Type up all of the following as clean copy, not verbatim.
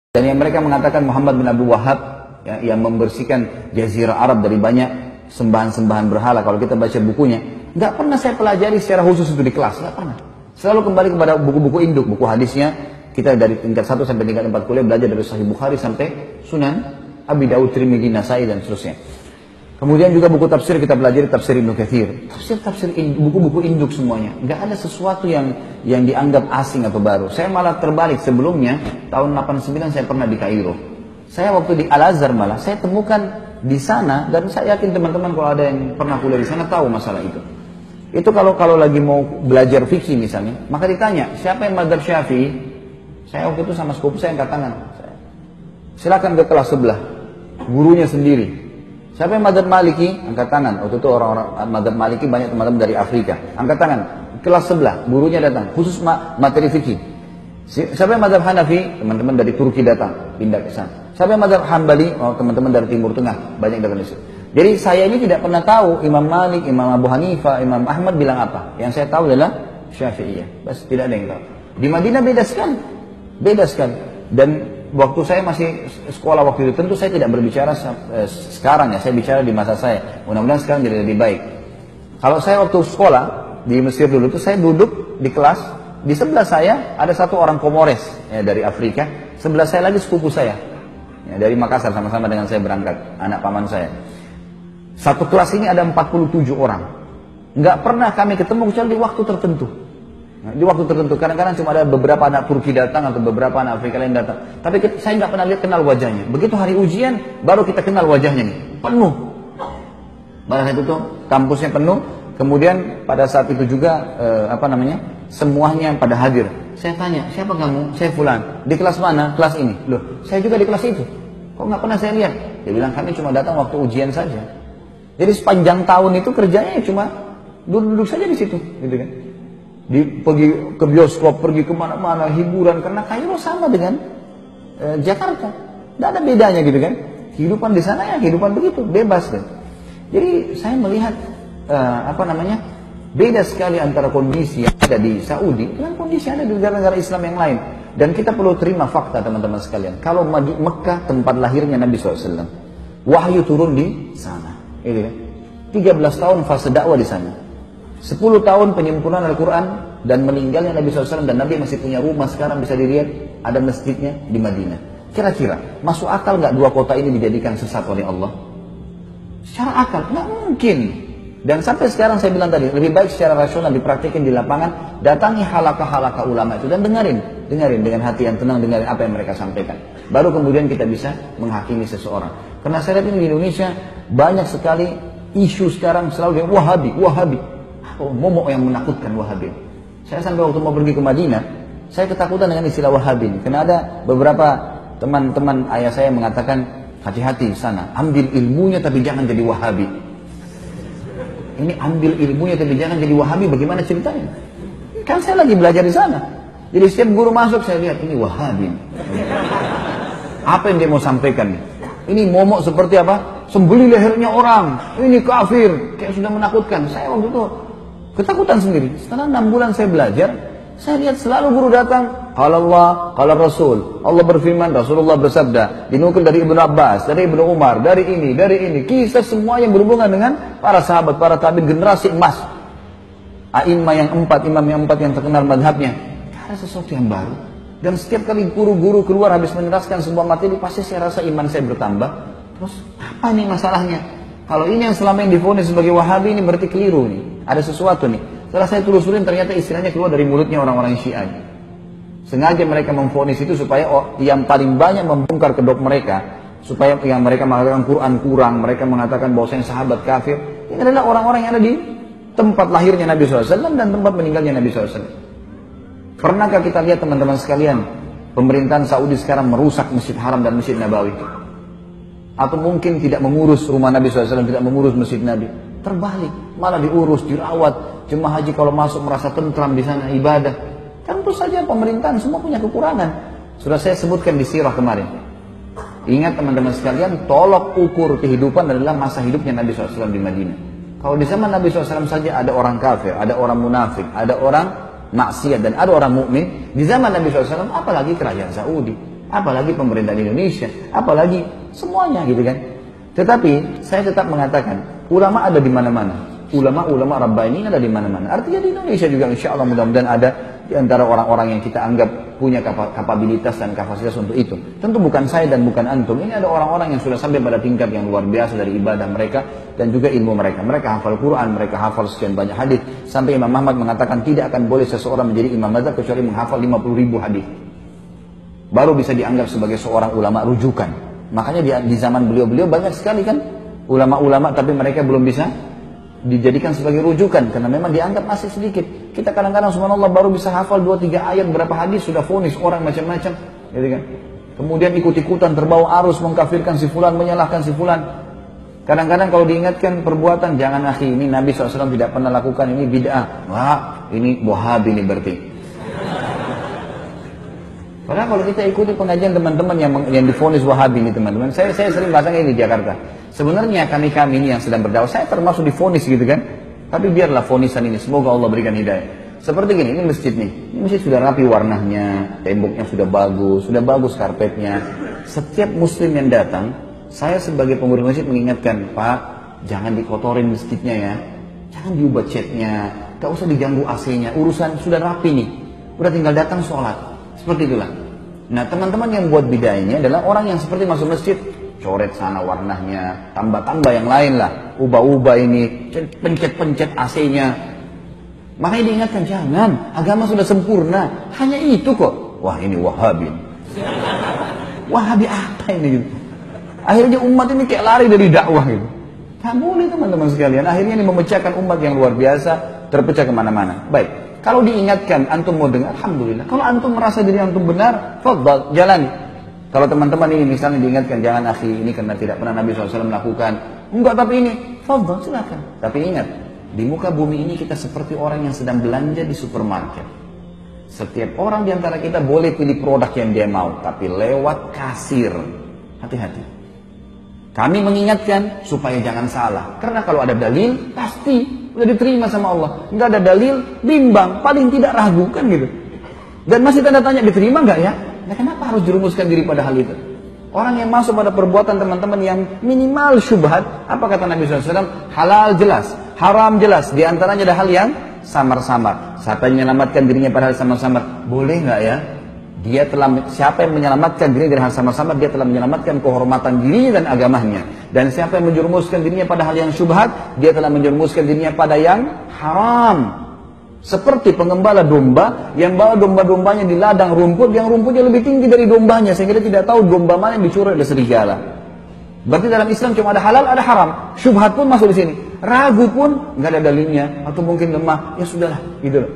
Dan yang mereka mengatakan Muhammad bin Abdul Wahab ya, yang membersihkan Jazirah Arab dari banyak sembahan-sembahan berhala. Kalau kita baca bukunya, nggak pernah saya pelajari secara khusus itu di kelas, nggak pernah. Selalu kembali kepada buku-buku induk, buku hadisnya. Kita dari tingkat 1 sampai tingkat 4 kuliah belajar dari Sahih Bukhari sampai Sunan Abi Daud, Tirmidzi, Nasai dan seterusnya. Kemudian juga buku tafsir kita pelajari tafsir Ibnu Katsir, tafsir buku-buku induk semuanya. Nggak ada sesuatu yang dianggap asing atau baru. Saya malah terbalik, sebelumnya tahun 89 saya pernah di Kairo. Saya waktu di Al-Azhar malah saya temukan di sana, dan saya yakin teman-teman kalau ada yang pernah kuliah di sana tahu masalah itu. Itu kalau lagi mau belajar fikih misalnya, maka ditanya siapa yang madzhab Syafi'i. Saya waktu itu sama sepupu saya angkat tangan. Silakan ke kelas sebelah, gurunya sendiri. Siapa yang madzhab Maliki? Angkat tangan. Waktu itu orang-orang madzhab Maliki banyak teman-teman dari Afrika. Angkat tangan. Kelas sebelah, gurunya datang. Khusus materi fikih. Siapa yang madzhab Hanafi? Teman-teman dari Turki datang, pindah ke sana. Siapa yang madzhab Hambali? Oh, teman-teman dari Timur Tengah, banyak dari Indonesia. Jadi saya ini tidak pernah tahu Imam Malik, Imam Abu Hanifah, Imam Ahmad bilang apa. Yang saya tahu adalah Syafi'iyah. Bas, tidak ada yang tahu. Di Madinah beda sekali. Beda sekali. Dan waktu saya masih sekolah waktu itu, tentu saya tidak berbicara sekarang ya, saya bicara di masa saya. Mudah-mudahan sekarang jadi lebih baik. Kalau saya waktu sekolah di Mesir dulu itu, saya duduk di kelas, di sebelah saya ada satu orang Komores ya, dari Afrika, sebelah saya lagi sepupu saya ya, dari Makassar, sama-sama dengan saya berangkat, anak paman saya. Satu kelas ini ada 47 orang. Nggak pernah kami ketemu kecuali di waktu tertentu. Nah, di waktu tertentu, kadang-kadang cuma ada beberapa anak Turki datang atau beberapa anak Afrika lain datang. Tapi saya nggak pernah kenal wajahnya. Begitu hari ujian, baru kita kenal wajahnya nih. Penuh. Pada saat itu kampusnya penuh. Kemudian pada saat itu juga semuanya pada hadir. Saya tanya, siapa kamu? Saya Fulan. Di kelas mana? Kelas ini. Loh, saya juga di kelas itu. Kok nggak pernah saya lihat? Dia bilang kami cuma datang waktu ujian saja. Jadi sepanjang tahun itu kerjanya cuma duduk-duduk saja di situ, gitu kan? Pergi ke bioskop, pergi kemana-mana, hiburan, karena Kairo sama dengan Jakarta, tidak ada bedanya gitu kan. Kehidupan di sana ya kehidupan begitu, bebas kan. Jadi saya melihat beda sekali antara kondisi yang ada di Saudi dengan kondisi yang ada di negara-negara Islam yang lain. Dan kita perlu terima fakta teman-teman sekalian. Kalau Mekah tempat lahirnya Nabi SAW, wahyu turun di sana, gitu kan. 13 tahun fase dakwah di sana. 10 tahun penyempurnaan Al-Quran dan meninggalnya Nabi SAW, dan Nabi masih punya rumah sekarang bisa dilihat, ada masjidnya di Madinah. Kira-kira masuk akal nggak dua kota ini dijadikan sesat oleh Allah? Secara akal nggak mungkin. Dan sampai sekarang saya bilang tadi, lebih baik secara rasional dipraktikkan di lapangan, datangi halakah-halakah ulama itu dan dengarin dengan hati yang tenang, dengarin apa yang mereka sampaikan. Baru kemudian kita bisa menghakimi seseorang. Karena saya lihat ini di Indonesia banyak sekali isu sekarang selalu dengan Wahabi. Oh, momok yang menakutkan Wahabi. Saya sampai waktu mau pergi ke Madinah, saya ketakutan dengan istilah Wahabi. Karena ada beberapa teman-teman ayah saya mengatakan, hati-hati sana, ambil ilmunya tapi jangan jadi Wahabi. Ini ambil ilmunya tapi jangan jadi Wahabi, bagaimana ceritanya? Kan saya lagi belajar di sana. Jadi setiap guru masuk saya lihat, ini Wahabi. Apa yang dia mau sampaikan? Ini momok seperti apa? Sembeli lehernya orang, ini kafir, kayak sudah menakutkan. Saya waktu itu ketakutan sendiri. Setelah 6 bulan saya belajar, saya lihat selalu guru datang, qala Allah, qala Rasul. Allah berfirman, Rasulullah bersabda, dinukil dari Ibnu Abbas, dari Ibnu Umar, dari ini. Kisah semua yang berhubungan dengan para sahabat, para tabi'in, generasi emas. A'immah yang 4, imam yang 4 yang terkenal madhabnya. Ada sesuatu yang baru. Dan setiap kali guru-guru keluar habis meneraskan sebuah materi, pasti saya rasa iman saya bertambah. Terus apa nih masalahnya? Kalau ini yang selama yang divonis sebagai Wahabi, ini berarti keliru nih. Ada sesuatu nih. Setelah saya telusurin, ternyata istilahnya keluar dari mulutnya orang-orang Syiah. Sengaja mereka memvonis itu supaya yang paling banyak membongkar kedok mereka, supaya yang mereka mengatakan Quran kurang, mereka mengatakan bahwasanya sahabat kafir. Ini adalah orang-orang yang ada di tempat lahirnya Nabi SAW dan tempat meninggalnya Nabi SAW. Pernahkah kita lihat teman-teman sekalian, pemerintahan Saudi sekarang merusak Masjid Haram dan Masjid Nabawi? Atau mungkin tidak mengurus rumah Nabi SAW, tidak mengurus Masjid Nabi? Terbalik, malah diurus, dirawat. Jemaah haji kalau masuk merasa tentram di sana, ibadah. Tentu saja pemerintahan semua punya kekurangan. Sudah saya sebutkan di sirah kemarin. Ingat teman-teman sekalian, tolok ukur kehidupan adalah masa hidupnya Nabi SAW di Madinah. Kalau di zaman Nabi SAW saja ada orang kafir, ada orang munafik, ada orang maksiat dan ada orang mukmin, di zaman Nabi SAW apalagi kerajaan Saudi. apalagi pemerintahan Indonesia, apalagi semuanya gitu kan. Tetapi saya tetap mengatakan ulama ada di mana-mana. Ulama-ulama Rabbani ada di mana-mana. Artinya di Indonesia juga insya Allah mudah-mudahan ada di antara orang-orang yang kita anggap punya kapabilitas dan kapasitas untuk itu. Tentu bukan saya dan bukan antum. Ini ada orang-orang yang sudah sampai pada tingkat yang luar biasa dari ibadah mereka dan juga ilmu mereka. Mereka hafal Quran, mereka hafal sekian banyak hadis. Sampai Imam Ahmad mengatakan tidak akan boleh seseorang menjadi imam mazhab kecuali menghafal 50.000 hadis. Baru bisa dianggap sebagai seorang ulama rujukan. Makanya di zaman beliau-beliau banyak sekali kan ulama-ulama tapi mereka belum bisa dijadikan sebagai rujukan karena memang dianggap masih sedikit. Kita kadang-kadang subhanallah baru bisa hafal 2-3 ayat berapa hadis sudah vonis orang macam-macam, gitu kan. Kemudian ikut-ikutan terbawa arus mengkafirkan si fulan, menyalahkan si fulan. Kadang-kadang kalau diingatkan perbuatan, jangan akhi, ini Nabi SAW tidak pernah lakukan, ini bid'ah. Wah, ini Wahabi ini berarti. Padahal kalau kita ikuti pengajian teman-teman yang divonis Wahabi ini teman-teman, saya sering bahasanya ini di Jakarta. Sebenarnya kami ini yang sedang berdakwah, saya termasuk divonis gitu kan. Tapi biarlah vonisan ini, semoga Allah berikan hidayah. Seperti gini, ini masjid nih. Ini masjid sudah rapi warnanya, temboknya sudah bagus karpetnya. Setiap muslim yang datang, saya sebagai pengurus masjid mengingatkan, Pak, jangan dikotorin masjidnya ya. Jangan diubah catnya, gak usah diganggu AC-nya. Urusan sudah rapi nih, udah tinggal datang sholat. Seperti itulah. Nah, teman-teman yang buat bid'ah ini adalah orang yang seperti masuk masjid, coret sana warnanya, tambah-tambah yang lain lah, ubah-ubah ini, pencet-pencet AC-nya. Makanya diingatkan, jangan, agama sudah sempurna, hanya itu kok. Wah, ini Wahabi. Wahabi apa ini gitu. Akhirnya umat ini kayak lari dari dakwah gitu. Tak boleh teman-teman sekalian, akhirnya ini memecahkan umat yang luar biasa, terpecah kemana-mana. Baik. Kalau diingatkan, antum mau dengar, alhamdulillah. Kalau antum merasa diri antum benar, fadhal, jalani. Kalau teman-teman ini misalnya diingatkan, jangan akhi, ini karena tidak pernah Nabi SAW melakukan. Enggak, tapi ini, fadhal, silakan. Tapi ingat, di muka bumi ini kita seperti orang yang sedang belanja di supermarket. Setiap orang di antara kita boleh pilih produk yang dia mau, tapi lewat kasir. Hati-hati. Kami mengingatkan supaya jangan salah. Karena kalau ada dalil, pasti udah diterima sama Allah. Nggak ada dalil, bimbang, paling tidak ragu kan gitu. Dan masih tanda tanya, diterima nggak ya? Nah, kenapa harus jerumuskan diri pada hal itu? Orang yang masuk pada perbuatan teman-teman yang minimal syubhat, apa kata Nabi SAW? Halal jelas, haram jelas. Di antaranya ada hal yang samar-samar. Siapa yang menyelamatkan dirinya pada hal samar-samar? Boleh nggak ya? Siapa yang menyelamatkan dirinya dari hal samar-samar, dia telah menyelamatkan kehormatan dirinya dan agamanya. Dan siapa yang menjerumuskan dirinya pada hal yang syubhat, dia telah menjerumuskan dirinya pada yang haram. Seperti pengembala domba yang bawa domba-dombanya di ladang rumput, yang rumputnya lebih tinggi dari dombanya, sehingga dia tidak tahu domba mana yang dicuri oleh serigala. Berarti dalam Islam cuma ada halal, ada haram. Syubhat pun masuk di sini. Ragu pun nggak ada dalilnya, atau mungkin lemah, ya sudahlah, gitu loh.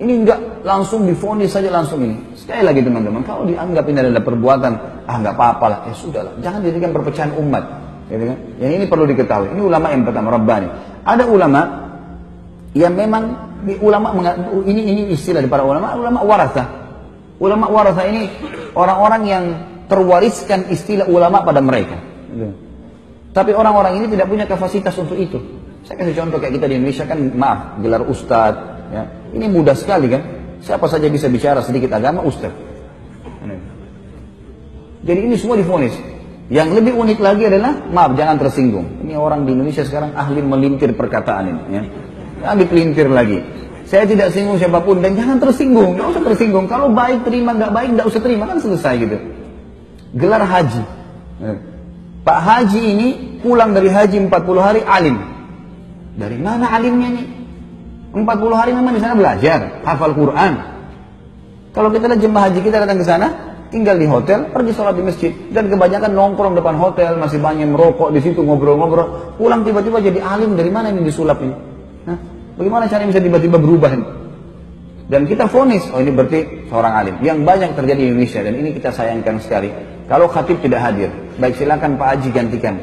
Ini enggak langsung divonis saja langsung ini. Sekali lagi teman-teman, kalau dianggap ini adalah perbuatan, nggak apa-apa lah, ya sudahlah. Jangan jadikan perpecahan umat. Gitu kan? Yang ini perlu diketahui. Ini ulama yang pertama, Rabbani. Ada ulama yang memang ini istilah dari para ulama waratha. Ulama waratha ini orang-orang yang terwariskan istilah ulama pada mereka. Gitu. Tapi orang-orang ini tidak punya kapasitas untuk itu. Saya kasih contoh kayak kita di Indonesia kan, maaf, gelar ustadz. Ya, ini mudah sekali kan, siapa saja bisa bicara sedikit agama, ustaz. Jadi ini semua divonis. Yang lebih unik lagi adalah, maaf jangan tersinggung, ini orang di Indonesia sekarang ahli melintir perkataan ini ya. Jangan dipelintir lagi. Saya tidak singgung siapapun, dan jangan tersinggung, nggak usah tersinggung. Kalau baik terima, nggak baik nggak usah terima, kan selesai gitu. Gelar haji, Pak Haji ini pulang dari haji 40 hari alim. Dari mana alimnya nih? 40 hari memang di sana belajar, hafal Quran. Kalau kita lihat jemaah haji kita datang ke sana, tinggal di hotel, pergi sholat di masjid, dan kebanyakan nongkrong depan hotel, masih banyak merokok di situ, ngobrol-ngobrol. Pulang tiba-tiba jadi alim, dari mana ini disulap ini? Hah? Bagaimana caranya bisa tiba-tiba berubah ini? Dan kita vonis, oh ini berarti seorang alim. Yang banyak terjadi di Indonesia, dan ini kita sayangkan sekali. Kalau khatib tidak hadir, baik silakan Pak Haji gantikan.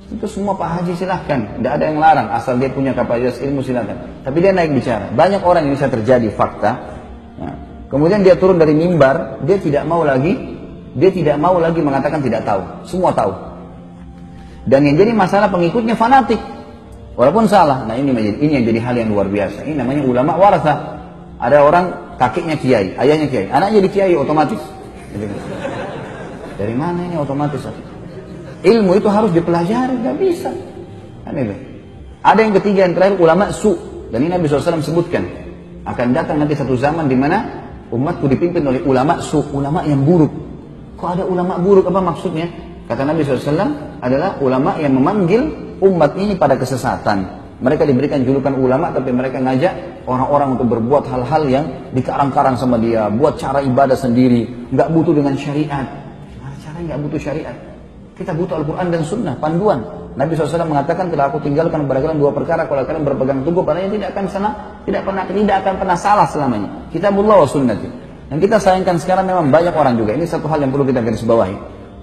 Itu semua Pak Haji silahkan, tidak ada yang larang, asal dia punya kapasitas ilmu silahkan. Tapi dia naik bicara, banyak orang yang bisa terjadi fakta. Nah, kemudian dia turun dari mimbar, dia tidak mau lagi mengatakan tidak tahu, semua tahu. Dan yang jadi masalah pengikutnya fanatik, walaupun salah. Nah ini yang jadi hal yang luar biasa. Ini namanya ulama waratha. Ada orang kakeknya kiai, ayahnya kiai, anaknya jadi kiai otomatis. Dari mana ini otomatis? Ilmu itu harus dipelajari, nggak bisa. Kan itu. Ada yang ketiga, yang terakhir, ulama su. Dan ini Nabi SAW sebutkan, akan datang nanti satu zaman di mana umatku dipimpin oleh ulama su, ulama yang buruk. Kok ada ulama buruk? Apa maksudnya? Kata Nabi SAW adalah ulama yang memanggil umat ini pada kesesatan. Mereka diberikan julukan ulama, tapi mereka ngajak orang-orang untuk berbuat hal-hal yang dikarang-karang sama dia, buat cara ibadah sendiri, nggak butuh dengan syariat. Gimana caranya nggak butuh syariat? Kita butuh Al-Quran dan Sunnah, panduan. Nabi SAW mengatakan, telah aku tinggalkan kepada kalian dua perkara, kalau kalian berpegang teguh padanya tidak akan pernah salah selamanya. Kitabullah wa sunnati. Yang kita sayangkan sekarang memang banyak orang juga. Ini satu hal yang perlu kita garis bawahi,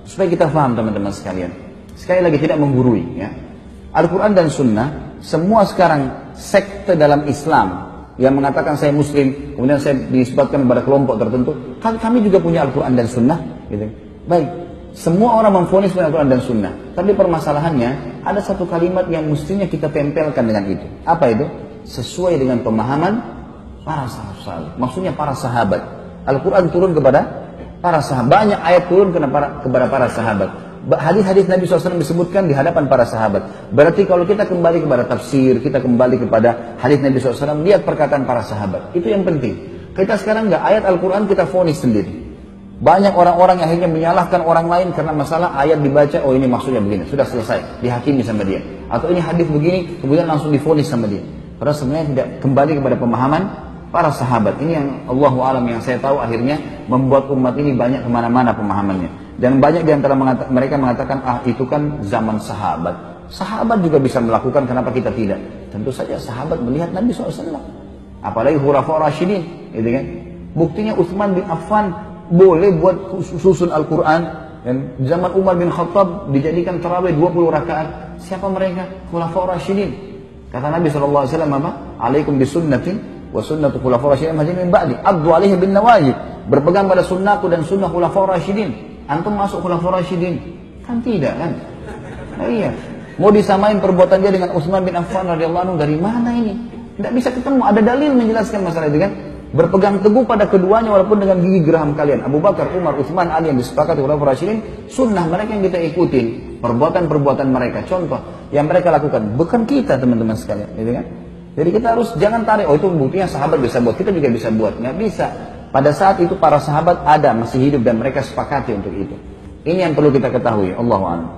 supaya kita paham teman-teman sekalian. Sekali lagi tidak menggurui, ya. Al-Quran dan Sunnah, semua sekarang sekte dalam Islam yang mengatakan saya Muslim, kemudian saya disebutkan kepada kelompok tertentu, kan kami juga punya Al-Quran dan Sunnah, gitu. Baik, semua orang memvonis punya Al-Quran dan Sunnah, tapi permasalahannya ada satu kalimat yang mestinya kita tempelkan dengan itu. Apa itu? Sesuai dengan pemahaman para sahabat. Maksudnya para sahabat. Al-Quran turun kepada para sahabat. Banyak ayat turun kepada para sahabat. Hadis-hadis Nabi SAW disebutkan di hadapan para sahabat. Berarti kalau kita kembali kepada tafsir, kita kembali kepada hadis Nabi SAW, lihat perkataan para sahabat. Itu yang penting. Kita sekarang nggak ayat Al-Quran kita vonis sendiri. Banyak orang-orang yang akhirnya menyalahkan orang lain karena masalah ayat dibaca, oh ini maksudnya begini, sudah selesai, dihakimi sama dia. Atau ini hadis begini, kemudian langsung divonis sama dia. Padahal sebenarnya tidak kembali kepada pemahaman para sahabat. Ini yang Allahu a'lam, yang saya tahu akhirnya membuat umat ini banyak kemana-mana pemahamannya. Dan banyak di antara mereka mengatakan, itu kan zaman sahabat. Sahabat juga bisa melakukan, kenapa kita tidak? Tentu saja sahabat melihat Nabi SAW. Apalagi Khulafaur Rasyidin, gitu kan? Buktinya Utsman bin Affan boleh buat susun Al-Quran. Dan zaman Umar bin Khattab dijadikan tarawih 20 rakaat. Siapa mereka? Khulafaur Rasyidin. Kata Nabi SAW apa? Alaikum bisunnatin wa sunnatu khulafaur rasyidin min ba'di. Addu alaihi bin nawajid. Berpegang pada sunnahku dan sunnah khulafaur rasyidin. Antum masuk khulafaur rasyidin? Kan tidak kan? Nah, iya. Mau disamain perbuatan dia dengan Utsman bin Affan radhiyallahu anhu, dari mana ini? Tidak bisa ketemu. Ada dalil menjelaskan masalah itu kan? Berpegang teguh pada keduanya walaupun dengan gigi geram kalian. Abu Bakar, Umar, Utsman, Ali yang disepakati khulafaur rasyidin, sunnah mereka yang kita ikutin. Perbuatan-perbuatan mereka. Contoh yang mereka lakukan, bukan kita teman-teman sekalian, gitu kan? Jadi kita harus jangan tarik, oh itu buktinya sahabat bisa buat, kita juga bisa buat. Nggak bisa. Pada saat itu para sahabat ada, masih hidup dan mereka sepakati untuk itu. Ini yang perlu kita ketahui. Allahu a'lam.